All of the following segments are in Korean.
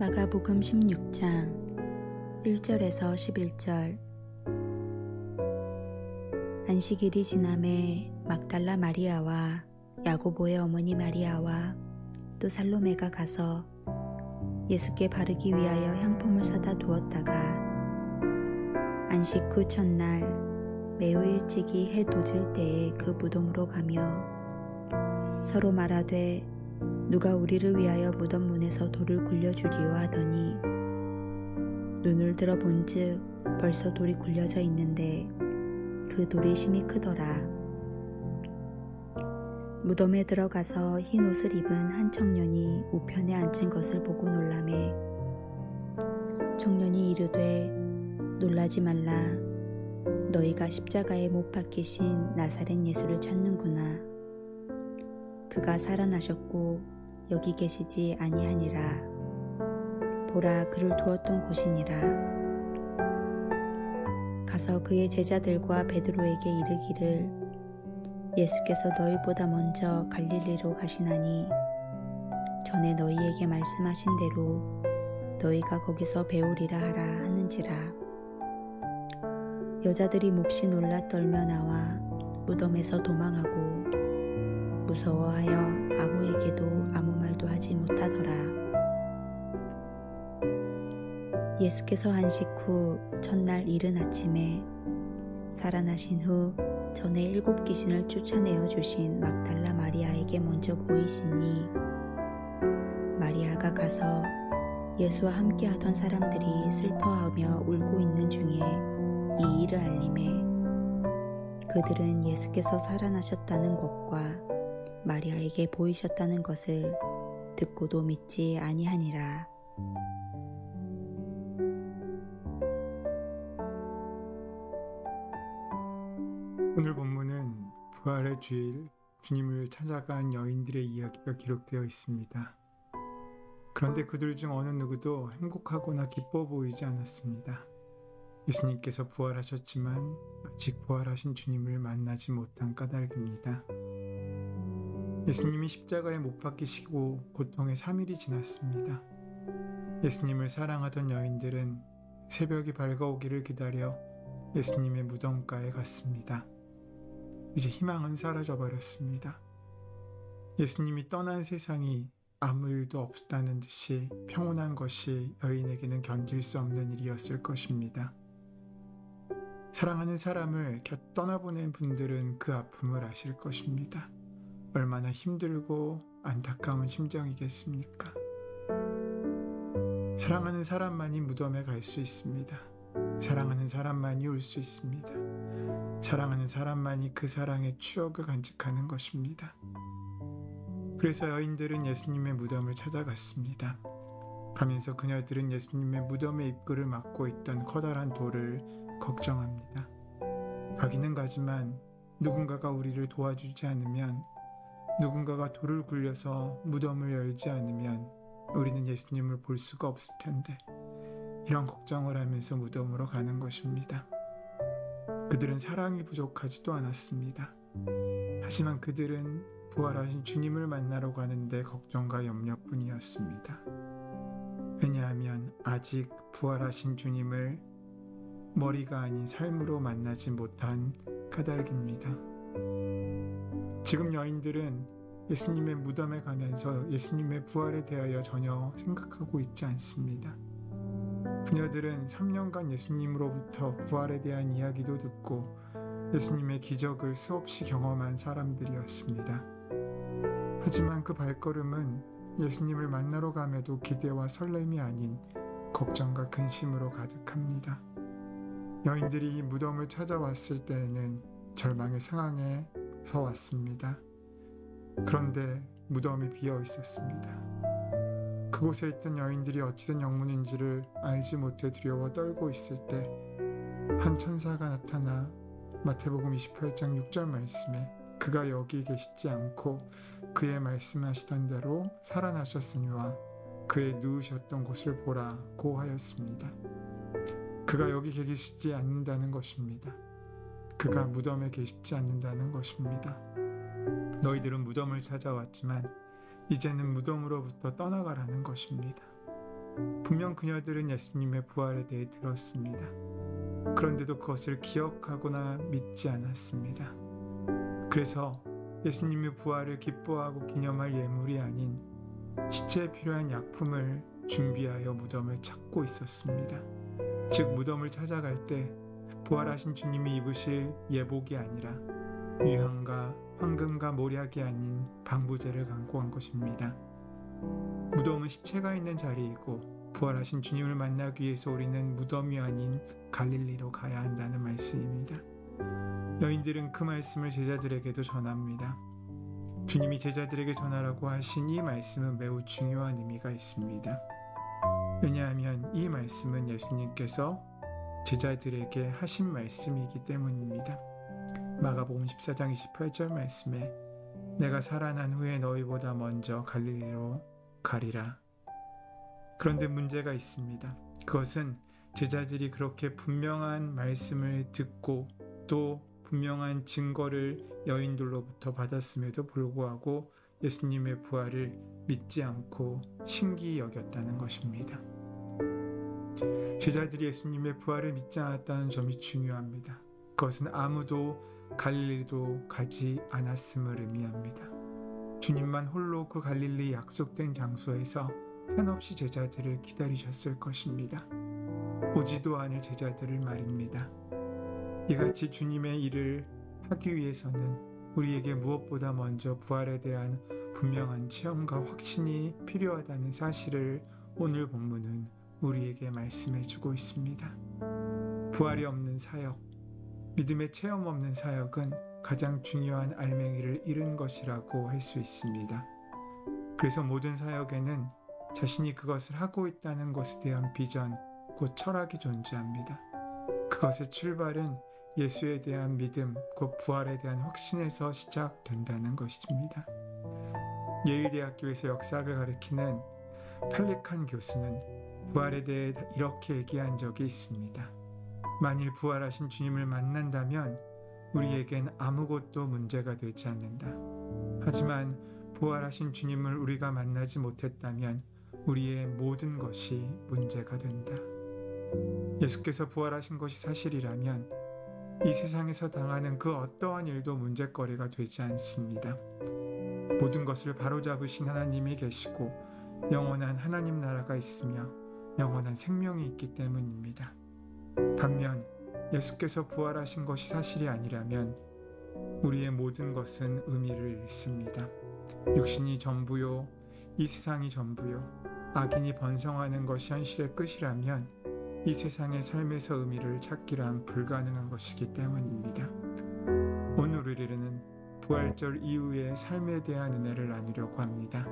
마가복음 16장 1절에서 11절. 안식일이 지남에 막달라 마리아와 야고보의 어머니 마리아와 또 살로메가 가서 예수께 바르기 위하여 향품을 사다 두었다가 안식 후 첫날 매우 일찍이 해 돋을 때에 그 무덤으로 가며 서로 말하되 누가 우리를 위하여 무덤 문에서 돌을 굴려주리요 하더니 눈을 들어 본즉 벌써 돌이 굴려져 있는데 그 돌이 심히 크더라. 무덤에 들어가서 흰 옷을 입은 한 청년이 우편에 앉은 것을 보고 놀라매 청년이 이르되 놀라지 말라. 너희가 십자가에 못 박히신 나사렛 예수를 찾는구나. 그가 살아나셨고 여기 계시지 아니하니라. 보라, 그를 두었던 곳이니라. 가서 그의 제자들과 베드로에게 이르기를 예수께서 너희보다 먼저 갈릴리로 가시나니 전에 너희에게 말씀하신 대로 너희가 거기서 배우리라 하라 하는지라. 여자들이 몹시 놀라 떨며 나와 무덤에서 도망하고 무서워하여 아무에게도 아무 말도 하지 못하더라. 예수께서 안식 후 첫날 이른 아침에 살아나신 후 전에 7 귀신을 쫓아내어 주신 막달라 마리아에게 먼저 보이시니 마리아가 가서 예수와 함께 하던 사람들이 슬퍼하며 울고 있는 중에 이 일을 알림해 그들은 예수께서 살아나셨다는 것과 마리아에게 보이셨다는 것을 듣고도 믿지 아니하니라. 오늘 본문은 부활의 주일 주님을 찾아간 여인들의 이야기가 기록되어 있습니다. 그런데 그들 중 어느 누구도 행복하거나 기뻐 보이지 않았습니다. 예수님께서 부활하셨지만 아직 부활하신 주님을 만나지 못한 까닭입니다. 예수님이 십자가에 못 박히시고 고통의 3일이 지났습니다. 예수님을 사랑하던 여인들은 새벽이 밝아오기를 기다려 예수님의 무덤가에 갔습니다. 이제 희망은 사라져 버렸습니다. 예수님이 떠난 세상이 아무 일도 없다는 듯이 평온한 것이 여인에게는 견딜 수 없는 일이었을 것입니다. 사랑하는 사람을 곁 떠나보낸 분들은 그 아픔을 아실 것입니다. 얼마나 힘들고 안타까운 심정이겠습니까? 사랑하는 사람만이 무덤에 갈 수 있습니다. 사랑하는 사람만이 울 수 있습니다. 사랑하는 사람만이 그 사랑의 추억을 간직하는 것입니다. 그래서 여인들은 예수님의 무덤을 찾아갔습니다. 가면서 그녀들은 예수님의 무덤의 입구를 막고 있던 커다란 돌을 걱정합니다. 가기는 가지만 누군가가 우리를 도와주지 않으면, 누군가가 돌을 굴려서 무덤을 열지 않으면 우리는 예수님을 볼 수가 없을 텐데, 이런 걱정을 하면서 무덤으로 가는 것입니다. 그들은 사랑이 부족하지도 않았습니다. 하지만 그들은 부활하신 주님을 만나러 가는데 걱정과 염려뿐이었습니다. 왜냐하면 아직 부활하신 주님을 머리가 아닌 삶으로 만나지 못한 까닭입니다. 지금 여인들은 예수님의 무덤에 가면서 예수님의 부활에 대하여 전혀 생각하고 있지 않습니다. 그녀들은 3년간 예수님으로부터 부활에 대한 이야기도 듣고 예수님의 기적을 수없이 경험한 사람들이었습니다. 하지만 그 발걸음은 예수님을 만나러 감에도 기대와 설렘이 아닌 걱정과 근심으로 가득합니다. 여인들이 이 무덤을 찾아왔을 때에는 절망의 상황에서 왔습니다. 그런데 무덤이 비어 있었습니다. 그곳에 있던 여인들이 어찌된 영문인지를 알지 못해 두려워 떨고 있을 때 한 천사가 나타나 마태복음 28장 6절 말씀에 그가 여기 계시지 않고 그의 말씀하시던 대로 살아나셨으니와 그의 누우셨던 곳을 보라고 하였습니다. 그가 여기 계시지 않는다는 것입니다. 그가 무덤에 계시지 않는다는 것입니다. 너희들은 무덤을 찾아왔지만 이제는 무덤으로부터 떠나가라는 것입니다. 분명 그녀들은 예수님의 부활에 대해 들었습니다. 그런데도 그것을 기억하거나 믿지 않았습니다. 그래서 예수님의 부활을 기뻐하고 기념할 예물이 아닌 시체에 필요한 약품을 준비하여 무덤을 찾고 있었습니다. 즉 무덤을 찾아갈 때 부활하신 주님이 입으실 예복이 아니라 유향과 황금과 몰약이 아닌 방부제를 갖고 간 것입니다. 무덤은 시체가 있는 자리이고 부활하신 주님을 만나기 위해서 우리는 무덤이 아닌 갈릴리로 가야 한다는 말씀입니다. 여인들은 그 말씀을 제자들에게도 전합니다. 주님이 제자들에게 전하라고 하신 이 말씀은 매우 중요한 의미가 있습니다. 왜냐하면 이 말씀은 예수님께서 제자들에게 하신 말씀이기 때문입니다. 마가복음 14장 28절 말씀에 내가 살아난 후에 너희보다 먼저 갈릴리로 가리라. 그런데 문제가 있습니다. 그것은 제자들이 그렇게 분명한 말씀을 듣고 또 분명한 증거를 여인들로부터 받았음에도 불구하고 예수님의 부활을 믿지 않고 신기히 여겼다는 것입니다. 제자들이 예수님의 부활을 믿지 않았다는 점이 중요합니다. 그것은 아무도 갈릴리로 가지 않았음을 의미합니다. 주님만 홀로 그 갈릴리 약속된 장소에서 한없이 제자들을 기다리셨을 것입니다. 오지도 않을 제자들을 말입니다. 이같이 주님의 일을 하기 위해서는 우리에게 무엇보다 먼저 부활에 대한 분명한 체험과 확신이 필요하다는 사실을 오늘 본문은 우리에게 말씀해 주고 있습니다. 부활이 없는 사역, 믿음의 체험 없는 사역은 가장 중요한 알맹이를 잃은 것이라고 할 수 있습니다. 그래서 모든 사역에는 자신이 그것을 하고 있다는 것에 대한 비전, 곧 철학이 존재합니다. 그것의 출발은 예수에 대한 믿음, 곧 부활에 대한 확신에서 시작된다는 것입니다. 예일대학교에서 역사학을 가르치는 펠리칸 교수는 부활에 대해 이렇게 얘기한 적이 있습니다. 만일 부활하신 주님을 만난다면 우리에겐 아무것도 문제가 되지 않는다. 하지만 부활하신 주님을 우리가 만나지 못했다면 우리의 모든 것이 문제가 된다. 예수께서 부활하신 것이 사실이라면 이 세상에서 당하는 그 어떠한 일도 문제거리가 되지 않습니다. 모든 것을 바로잡으신 하나님이 계시고 영원한 하나님 나라가 있으며 영원한 생명이 있기 때문입니다. 반면 예수께서 부활하신 것이 사실이 아니라면 우리의 모든 것은 의미를 잃습니다. 육신이 전부요, 이 세상이 전부요, 악인이 번성하는 것이 현실의 끝이라면 이 세상의 삶에서 의미를 찾기란 불가능한 것이기 때문입니다. 오늘 우리는 부활절 이후의 삶에 대한 은혜를 나누려고 합니다.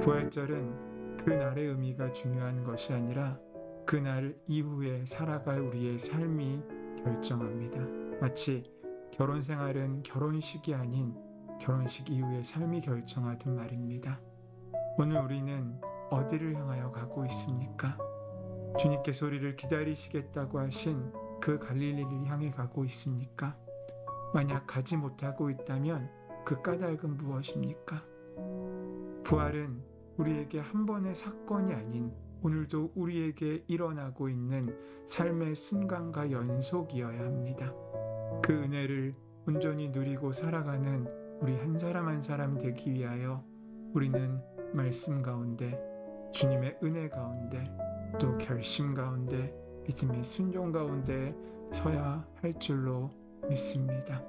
부활절은 그 날의 의미가 중요한 것이 아니라 그날 이후에 살아갈 우리의 삶이 결정합니다. 마치 결혼 생활은 결혼식이 아닌 결혼식 이후의 삶이 결정하듯 말입니다. 오늘 우리는 어디를 향하여 가고 있습니까? 주님께서 우리를 기다리시겠다고 하신 그 갈릴리를 향해 가고 있습니까? 만약 가지 못하고 있다면 그 까닭은 무엇입니까? 부활은 우리에게 한 번의 사건이 아닌 오늘도 우리에게 일어나고 있는 삶의 순간과 연속이어야 합니다. 그 은혜를 온전히 누리고 살아가는 우리 한 사람 한 사람 되기 위하여 우리는 말씀 가운데, 주님의 은혜 가운데, 또 결심 가운데, 믿음의 순종 가운데 서야 할 줄로 믿습니다.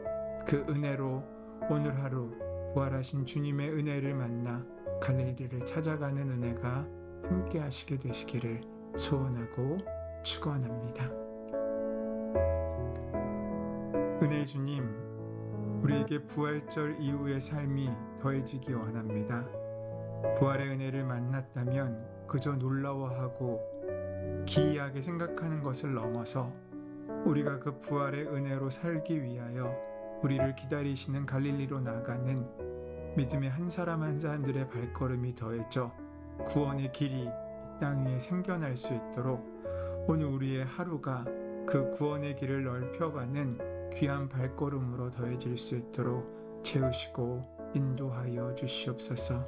그 은혜로 오늘 하루 부활하신 주님의 은혜를 만나 갈릴리를 찾아가는 은혜가 함께 하시게 되시기를 소원하고 축원합니다. 은혜의 주님, 우리에게 부활절 이후의 삶이 더해지기 원합니다. 부활의 은혜를 만났다면 그저 놀라워하고 기이하게 생각하는 것을 넘어서 우리가 그 부활의 은혜로 살기 위하여 우리를 기다리시는 갈릴리로 나가는 믿음의 한 사람 한 사람들의 발걸음이 더해져 구원의 길이 이 땅 위에 생겨날 수 있도록 오늘 우리의 하루가 그 구원의 길을 넓혀가는 귀한 발걸음으로 더해질 수 있도록 채우시고 인도하여 주시옵소서.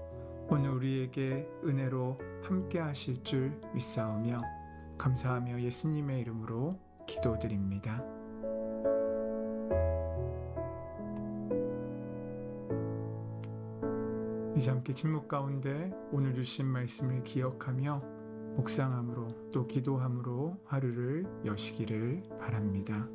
오늘 우리에게 은혜로 함께 하실 줄 믿사오며 감사하며 예수님의 이름으로 기도드립니다. 이제 함께 침묵 가운데 오늘 주신 말씀을 기억하며 묵상함으로 또 기도함으로 하루를 여시기를 바랍니다.